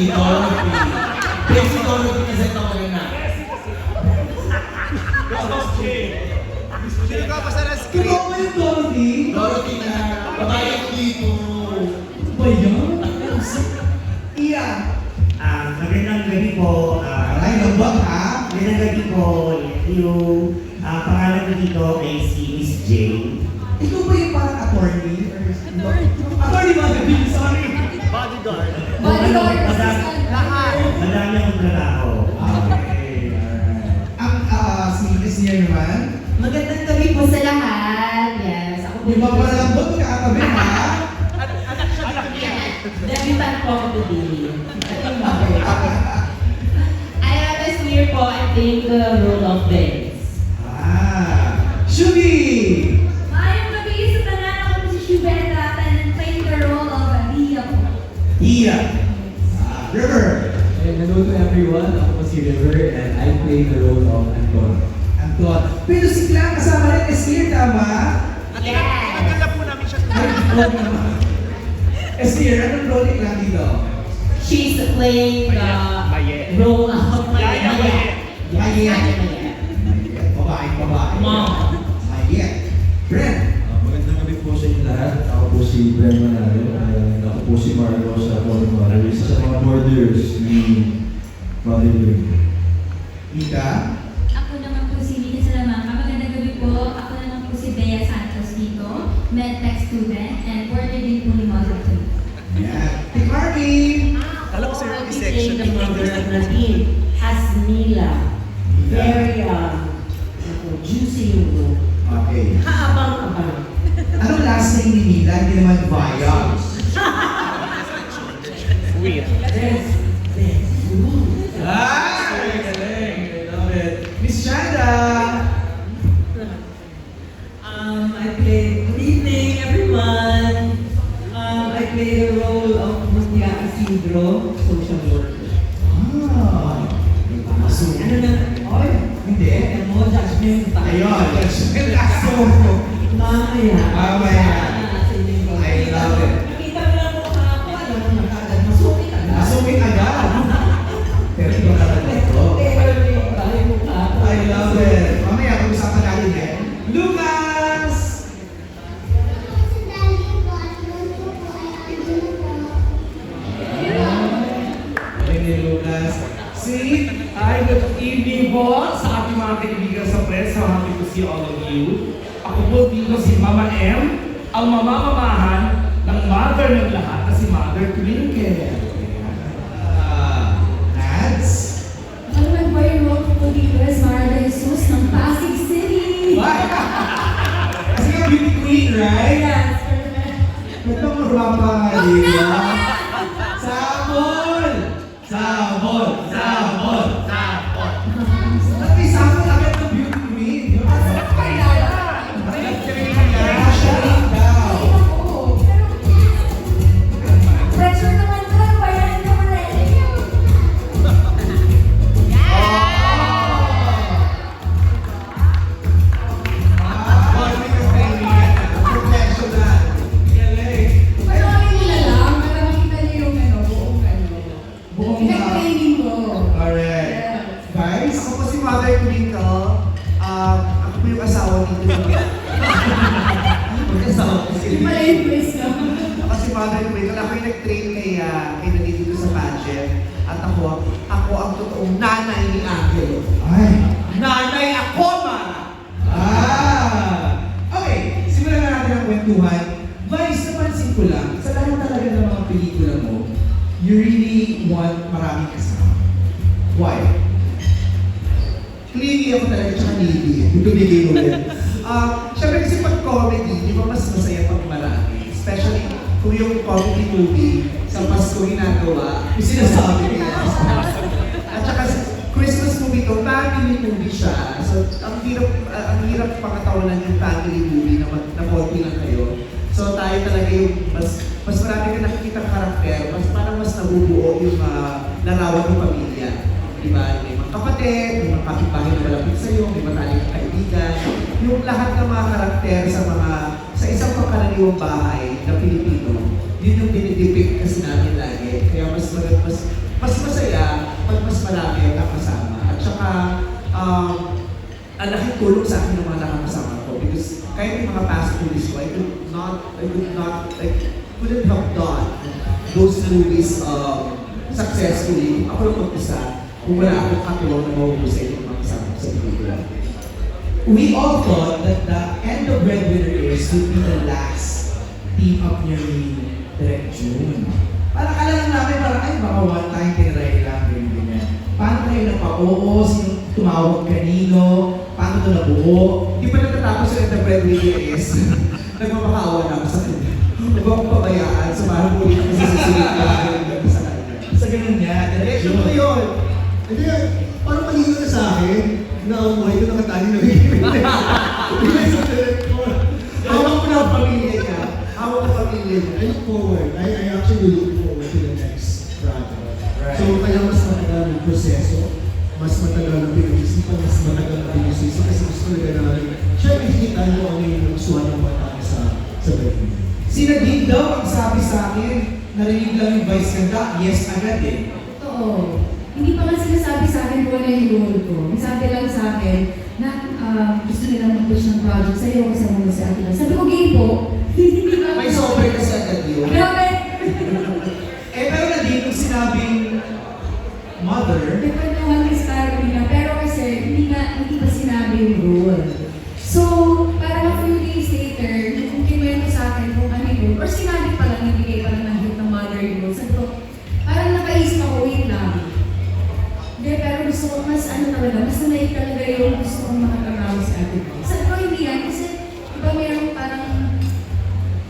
Dorothy. Basic Dorothy kasi ito ko na. Sino ka pa sa Ikaw script? ba yung Dorothy? Dorothy na babae ang dito. Ano ba yan? Iya. Magandang gabi po. Aray, lambak ha? Magandang gabi po. Yung pangalan ko dito ay si Miss Jane. Ikaw ba yung parang attorney? Attorney ba? Sorry. Bodyguard. Bodyguard, Madami Lahat. akong trabaho. Okay, alright. Ang si Chris niya naman, Magandang gabi po sa lahat. Yes, ako po. yung mga palambot kakatabi ha? Debutant po ako today. I am a senior po and playing the role of Vince. Shubi! Mayong gabi sa tanan, ako po si Shubeta and playing the role of Ria po. Iya. River. Hello to everyone, ako po si River and I play the role of Anton. Anton. Pero si Clang kasama rin is here, tama? Nagkala po namin siya. Esther, anong role ni Clang dito? She's playing the role of Yaya Maye. Maye. Maye. Babae. Mom. Maye. Brent. Magandang gabi po sa inyo lahat. Ako po si Bren Manalo and ako po si Marlo sa Morning Mother. Isa sa mga borders ni Mother Bird. Ika. Ako naman po si Lina Salamanca. Magandang gabi po. Ako naman po si Bea Santos dito, medtech student and boarded din po ni Mother too. Yan. Si Marky. Alam ko sa I'll be section playing the mother of Nadine as Mila. Very juicy yung role. Okay. Kaabang-abang. Anong last name ni Mila? Hindi naman Vayas. Weird. Ay! Galing. I love it. Miss Shanda. Good evening, everyone. I play the role of Mustia Isidro, social worker. Ano na? Oy, Hindi. ano mo, judgment tayo. Ayun. Kaso. Mamaya. Mamaya. Sa inyong role. I love it. Nakita mo lang mukha ako, alam mo na kagad, masukit agad. Masungit agad. Pero ito ka lang ito. Pero yung tayo mukha ako. I love it. Mamaya, pag-usapan natin eh. Lucas! Galing ni Lucas. Si Hi, good evening po sa ating mga kaibigan sa press. So happy to see all of you. Ako po dito si Mama M, ang mamamamahan ng mother ng lahat na si Mother Twinkle. Nads? Ako naman po yung role ko po dito as Mara Jesus ng Pasig City. Kasi ka beauty queen, right? Yes, Ito mo rapa nga, di ba? Sabon! Sabon! Sabon! Sabon! Ba't may sabon agad ng beauty queen? Siya rin daw. pressure naman doon, bayaran naman rin. Professional. Galing. Panoorin niyo na lang para makita niyo yung buong Buong pinag-training ko. Correct. Guys? Ako po si Mother Twinkle. Ako po yung asawa ni Twinkle. Mag-asawa ko si Yung pala yung place na. Ako si Mother Twinkle. Ako yung nag-train kay Nadine dito sa pageant. At ako ang totoong nanay ni Angelo. Ay. Nanay ako, ma! Okay, simulan na natin ang kwentuhan. Vice, napansin ko lang, sa lahat talaga ng mga pelikula mo, you really want maraming kasama. Why? Clingy ako talaga, tsaka needy. Ito bigay mo rin. Siyempre kasi pag comedy, di ba mas masaya pag marami? Especially kung yung comedy movie sa Pasko ginagawa, yung sinasabi nila. At saka Christmas movie to, family movie siya. So, ang hirap pangatawanan yung family movie na konti lang kayo. So, tayo talaga yung mas marami ka nakikita karakter, parang mas nabubuo yung larawan ng pamilya. Diba? May mga kapatid, may mga kapitbahay na malapit sa'yo, may matalik na kaibigan. Yung lahat ng mga karakter sa isang pangkaraniwang bahay na Pilipino, yun yung dinidepict kasi namin lagi. Kaya mas marami ang nakasama. At saka, ang laking tulong sa akin ng mga nakakasama ko because kahit yung mga past movies ko, I couldn't have done those movies successfully. Ako lang mag-isa kung wala akong katulong na mahuhusay ng mga kasama ko sa pelikula. We all thought that the end of Breadwinner is would be the last team up niya ni Direk June. Parang alam namin, parang ay baka one time tinry lang, ganyan. Paano kayo napa-oo? Sino tumawag kanino? Paano ito nabuo? Hindi pa natatapos yung The Breadwinner is nagmamakaawa na ako sa kanya. Huwag akong pabayaan, sumarang muli ako sa susunod na sa kanya. Sa ganun niya, Direk Yun June. yun! Hindi, parang malino na sa akin na ang buhay ko nakatali na rin. Hawak ko na ang pamilya niya. Hawak ko ang pamilya niya. I look forward. I actually look forward to the next project. Right. So, kaya mas matagal ang proseso, mas matagal ang pinag-isipan, mas matagal ang pinag-isipan kasi gusto talaga namin. Siyempre, hikita mo ano yung nagustuhan ng mga tao sa Breadwinner. Si Nadine daw ang sabi sa akin, narinig lang yung vice ganda, yes agad eh. Oo. Hindi pa nga sinasabi sa akin kung ano yung role ko. Sabi lang sa akin na gusto nilang mag-push ng project sa'yo kasi mo sa akin. Sabi ko, game po. May sobre kasi agad yun. Grabe! Pero Nadine, kung sinabing mother, Depende naman yung style nila. Pero kasi, hindi pa sinabi yung role. So, parang a few days later, kung kinuwento sa akin kung ano yung role, or sinabi pa lang, nabigay pa lang ng hit ng mother yung role. Sabi ko, parang nakaisip ako, wait lang. Hindi, pero gusto ko mas ano talaga, mas nanaig talaga yung gusto kong makatrabaho sa atin. Sabi ko, hindi yan, kasi iba mayroong parang,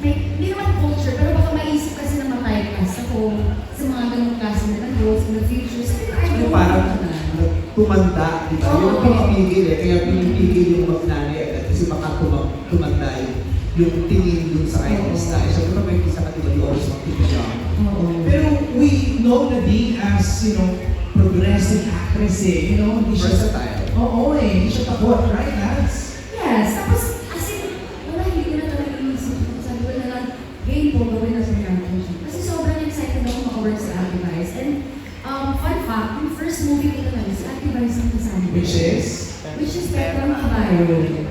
hindi naman culture, pero baka maisip kasi na ma-typecast ako sa mga ganong klase na roles in the future. Sabi ko, I Yung don't parang know na. tumanda, di ba? Yung pinipigil eh. Kaya pinipigil yung magnani agad kasi baka tumanda yung tingin dun sa kanyang style. So, kung may isa ka, di ba, you always want to be young. Oo. pero we know Nadine as, progressive actress eh. Hindi siya Versatile. Oo eh, hindi siya takot, right, Nats? Yes, tapos, as in, wala, hindi ko na talaga inisip. Sabi ko na lang, game po, gawin na sa campus. Kasi sobrang excited ako maka-work sa Activize. And, fun fact, yung first movie ko talaga, si Activize ang kasama. ko. Which is Petra Macabayo. Ayun.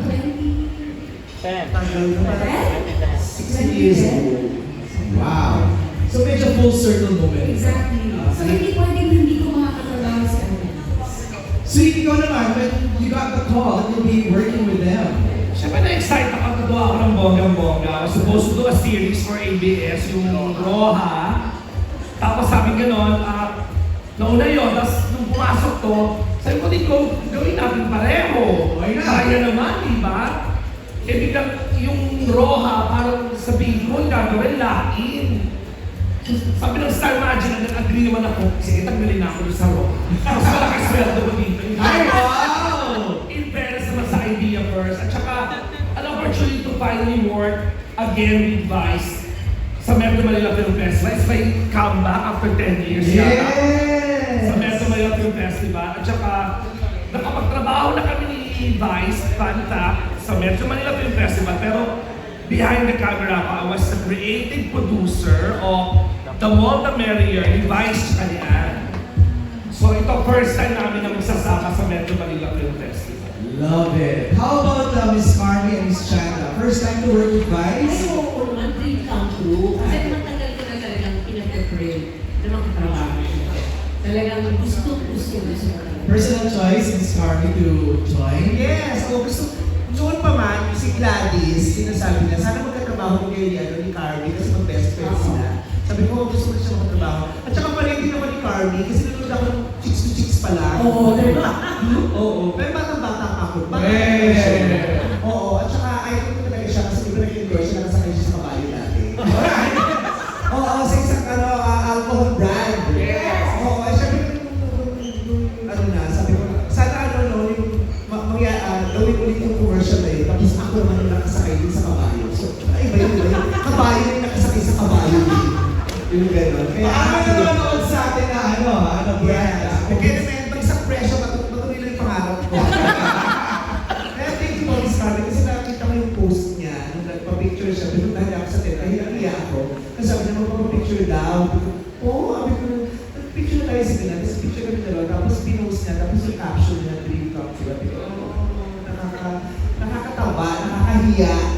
20... Tagal na pala. 16 years ago. Wow. So medyo full circle moment. Exactly. So, hindi pwedeng hindi ko makakatrabaho sa Activize. Sweet, ikaw naman, when you got the call that you'll be working with them. Siyempre na-excite ako, nagawa ako ng bonggang-bongga. I was supposed to do a series for ABS, yung Roha. Tapos sabi gano'n, nauna yun, tapos nung pumasok to, sabi ko, di ko, gawin natin pareho. Why not? Kaya naman, di ba? Eh biglang yung Roha, parang sabihin ko, gagawin lain. Sabi ng Star Magic, nag-agree naman ako, sige, tagmalin na ako doon sa Roha. Tapos malaki sweldo ko dito. Ay, wow! In fairness naman sa idea first. At saka, an opportunity to finally work again with Vice sa Metro Manila Film Festival. It's my comeback after 10 years yata. Sa Metro Manila Film Festival. At saka, nakapagtrabaho na kami ni Vice, Panta, sa Metro Manila Film Festival. Pero, behind the camera pa, I was the creative producer of The More the Merrier, ni Vice tsaka ni Ann. So, ito first time namin na magsasama sa Metro Manila Film Festival. Love it. How about Miss Carmi and Miss Chanda? First time to work with Vice? Ay, oo naman, dream come true. Kasi matagal ko na talagang pinag-pray na makatrabaho siya. Talagang gusto ko siya. Personal choice, Miss Carmi, to join? Yes, o gusto, noon pa man, si Gladys, sinasabi niya, sana magkatrabaho ko kayo ni Carmi kasi mag-best friends sila. Sabi ko, gusto ko na siya magkatrabaho. At saka pala din naman ni Carmi kasi nanonood ako ng Chicks to Chicks pa lang. Oo, diba? Oo, pero batang-bata pa ako. Eh. Oo, at saka idol ko talaga siya kasi di ba nag-enjoy siya, nakasakay siya sa kabayo dati. Oo, sa isang alcohol brand. Yes. Oo, syempre ano na, sabi ko, sana yung gawin ulit yung commercial na yun, tapos ako naman yung nakasakay din sa kabayo. So, ay ba yun? Kabayo yung nakasakay sa kabayo. Yung gano'n. Paano nanonood sa atin na brand? Kaya naman, bagsak presyo, matuloy lang yung pangarap ko. Kaya thank you, Miss Carmen, kasi nakita ko yung post niya, nung nagpa-picture siya, pinuntahan niya ako sa tent, ay hiya ako. Kasi sabi niya, magpapapicture daw. Oo, sabi ko, picture tayo sa kanila, tapos picture kami dalawa, tapos pinost niya, tapos yung caption niya, dream come true. Nakakatawa, nakakahiya.